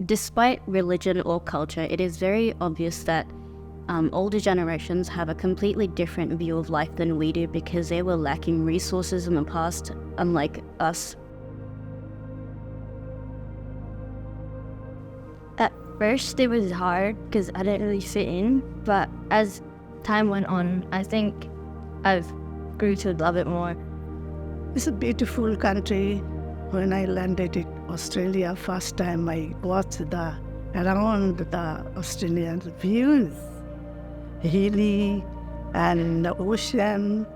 despite religion or culture, it is very obvious that older generations have a completely different view of life than we do because they were lacking resources in the past, unlike us. At first, it was hard because I didn't really fit in, but as time went on, I think I've grew to love it more. It's a beautiful country. When I landed in Australia first time, I watched around the Australian views, hilly and the ocean.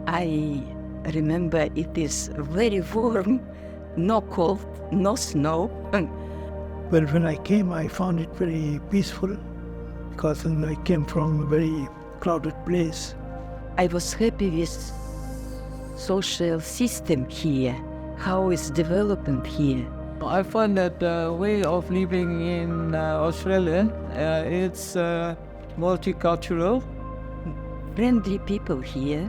I remember it is very warm, no cold, no snow. Well, when I came, I found it very peaceful because I came from a very crowded place. I was happy with social system here, how it's developing here. I find that the way of living in Australia, it's multicultural. Friendly people here.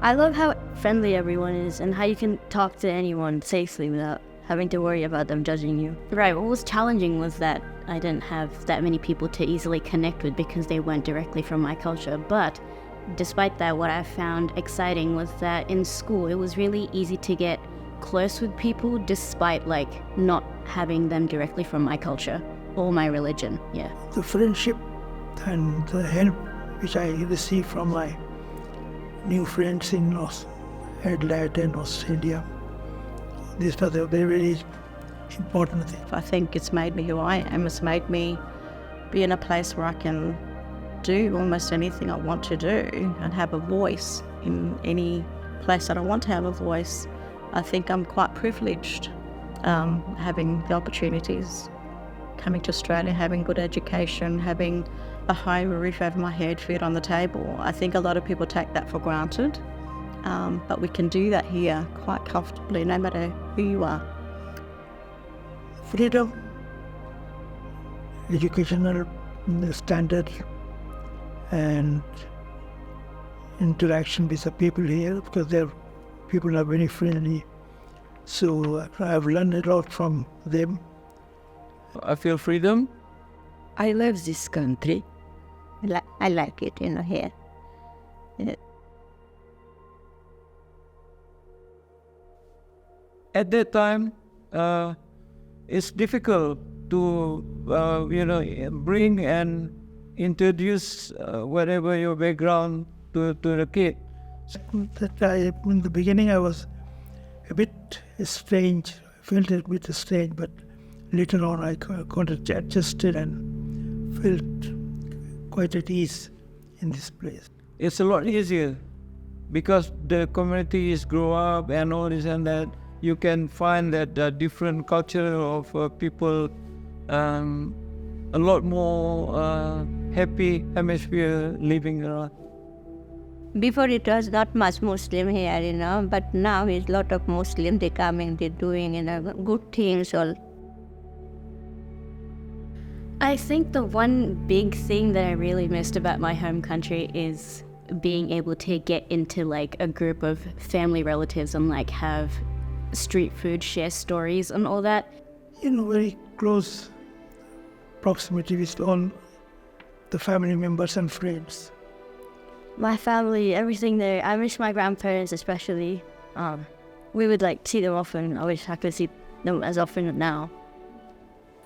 I love how friendly everyone is and how you can talk to anyone safely without having to worry about them judging you. Right, what was challenging was that I didn't have that many people to easily connect with because they weren't directly from my culture. But despite that, what I found exciting was that in school it was really easy to get close with people despite not having them directly from my culture or my religion. Yeah. The friendship and the help which I received from my new friends in Adelaide and Australia, these are the very, very important things. I think it's made me who I am. It's made me be in a place where I can do almost anything I want to do and have a voice in any place that I want to have a voice. I think I'm quite privileged having the opportunities, coming to Australia, having good education, having a home, a roof over my head, food on the table. I think a lot of people take that for granted, but we can do that here quite comfortably, no matter who you are. Freedom, educational standards, and interaction with the people here, because people are very friendly. So I've learned a lot from them. I feel freedom. I love this country. I like it, here. Yeah. At that time, it's difficult to, bring and introduce whatever your background to the kid. In the beginning, I was a bit strange. I felt a bit strange, but later on, I got adjusted and felt quite at ease in this place. It's a lot easier because the community is grow up and all this and that. You can find that different culture of people, a lot more happy atmosphere living around. Before it was not much Muslim here, but now it's a lot of Muslim. They coming, they're doing, good things all. I think the one big thing that I really missed about my home country is being able to get into a group of family relatives and have street food, share stories and all that. Very close proximity with all the family members and friends. My family, everything there. I miss my grandparents especially. We would see them often. I wish I could see them as often now.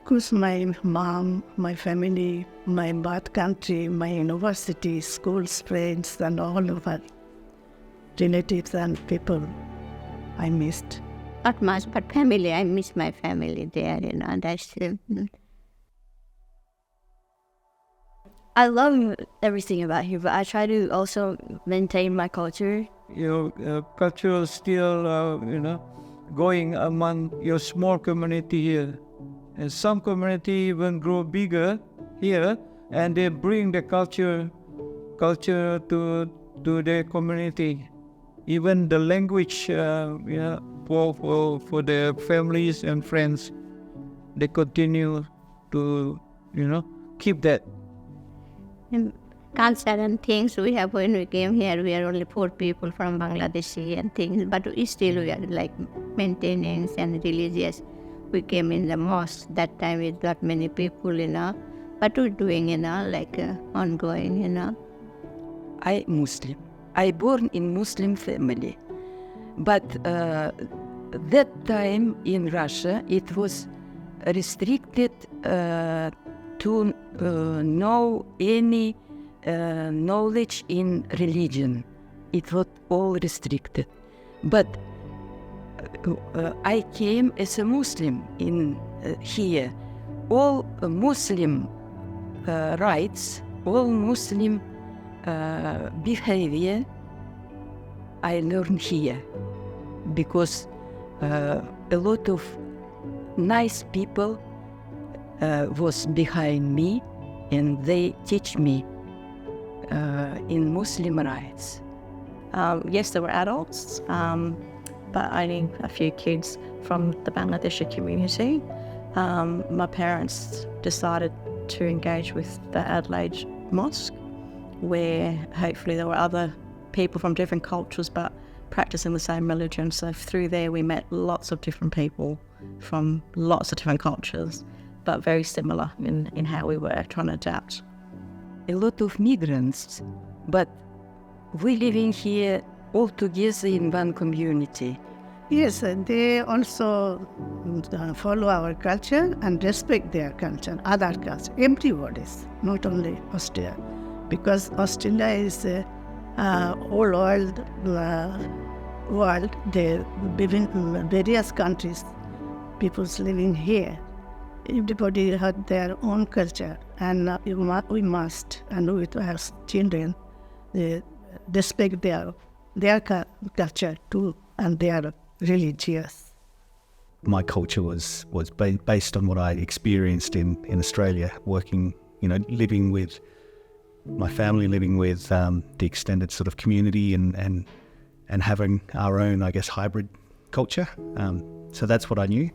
Because my mom, my family, my birth country, my university, schools, friends, and all of our relatives and people I missed. Not much, but family. I miss my family there, and I still. I love everything about here, but I try to also maintain my culture. Culture is still, going among your small community here. And some community even grow bigger here, and they bring the culture to their community. Even the language, for their families and friends, they continue to, keep that. And culture and things we have when we came here, we are only 4 people from Bangladesh and things, but we are maintaining and religious. we came in the mosque. That time with not many people, but we're doing, ongoing, I Muslim. I born in Muslim family. But that time in Russia, it was restricted to know any knowledge in religion. It was all restricted. But I came as a Muslim in here. All Muslim rights, all Muslim behavior, I learned here, because a lot of nice people was behind me, and they teach me in Muslim rights. Yes, there were adults, but only a few kids from the Bangladeshi community. My parents decided to engage with the Adelaide Mosque, where hopefully there were other people from different cultures but practicing the same religion. So through there we met lots of different people from lots of different cultures, but very similar in how we were trying to adapt. A lot of migrants, but we living here all together in one community. Yes, they also follow our culture and respect their culture, other culture, everybody's, not only Australia. Because Australia is a whole world, they live in various countries, people's living here. Everybody had their own culture, and we must, and with our children, respect their culture too, and their religious. My culture was based on what I experienced in Australia, working, living with my family, living with the extended sort of community, and having our own, I guess, hybrid culture. So that's what I knew.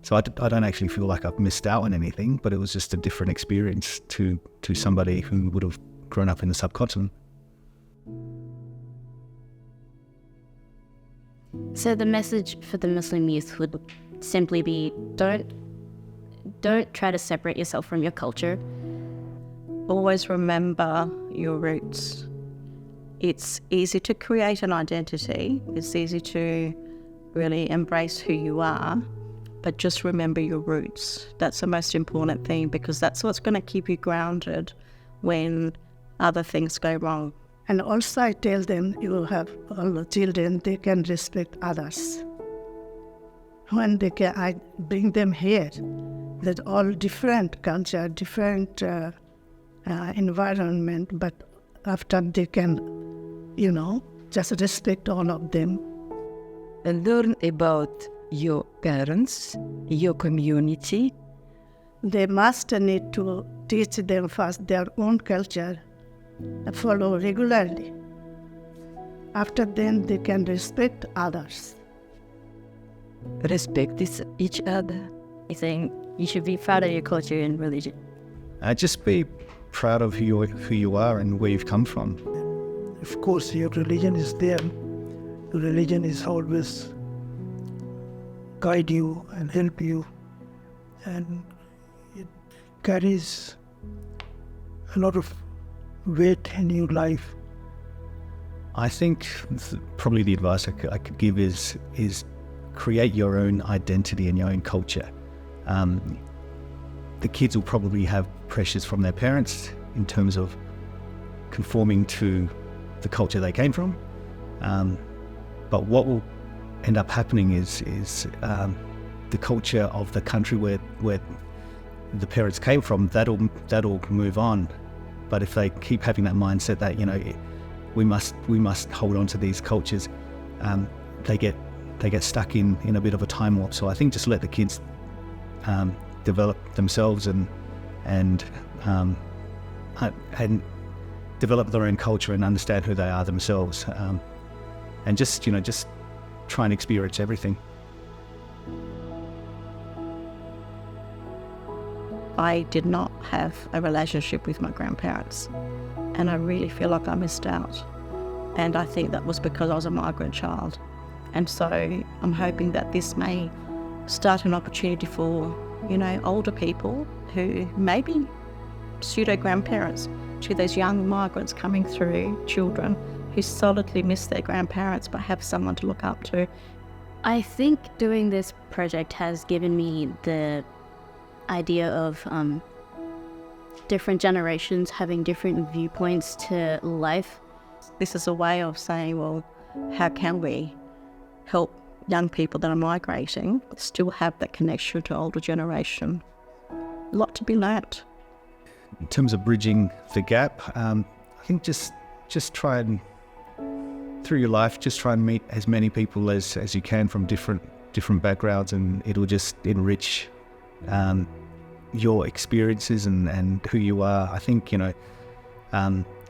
So I don't actually feel like I've missed out on anything, but it was just a different experience to somebody who would have grown up in the subcontinent. So the message for the Muslim youth would simply be, don't try to separate yourself from your culture. Always remember your roots. It's easy to create an identity. It's easy to really embrace who you are, but just remember your roots. That's the most important thing, because that's what's going to keep you grounded when other things go wrong. And also I tell them, you have all the children, they can respect others. When I bring them here, that all different culture, different environment, but after they can, just respect all of them. And learn about your parents, your community. They must need to teach them first their own culture, follow regularly. After then, they can respect others. Respect each other. I think you should be proud of your culture and religion. Just be proud of who you are and where you've come from. Of course, your religion is there. Your religion is always guide you and help you, and it carries a lot of weight in your life. I think probably the advice I could give is create your own identity and your own culture. The kids will probably have pressures from their parents in terms of conforming to the culture they came from. But what will end up happening is the culture of the country where the parents came from, that'll move on. But if they keep having that mindset that we must hold on to these cultures, they get stuck in a bit of a time warp. So I think just let the kids develop themselves and develop their own culture and understand who they are themselves, and just try and experience everything. I did not have a relationship with my grandparents, and I really feel like I missed out. And I think that was because I was a migrant child. And so I'm hoping that this may start an opportunity for, older people who may be pseudo-grandparents to those young migrants coming through, children who solidly miss their grandparents but have someone to look up to. I think doing this project has given me the idea of different generations having different viewpoints to life. This is a way of saying, well, how can we help young people that are migrating still have that connection to older generation? A lot to be learnt. In terms of bridging the gap, I think just try and, through your life, just try and meet as many people as you can from different backgrounds, and it'll just enrich your experiences and who you are. I think,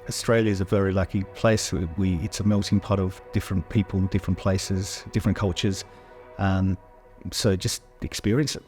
Australia is a very lucky place. It's a melting pot of different people, different places, different cultures. So just experience it.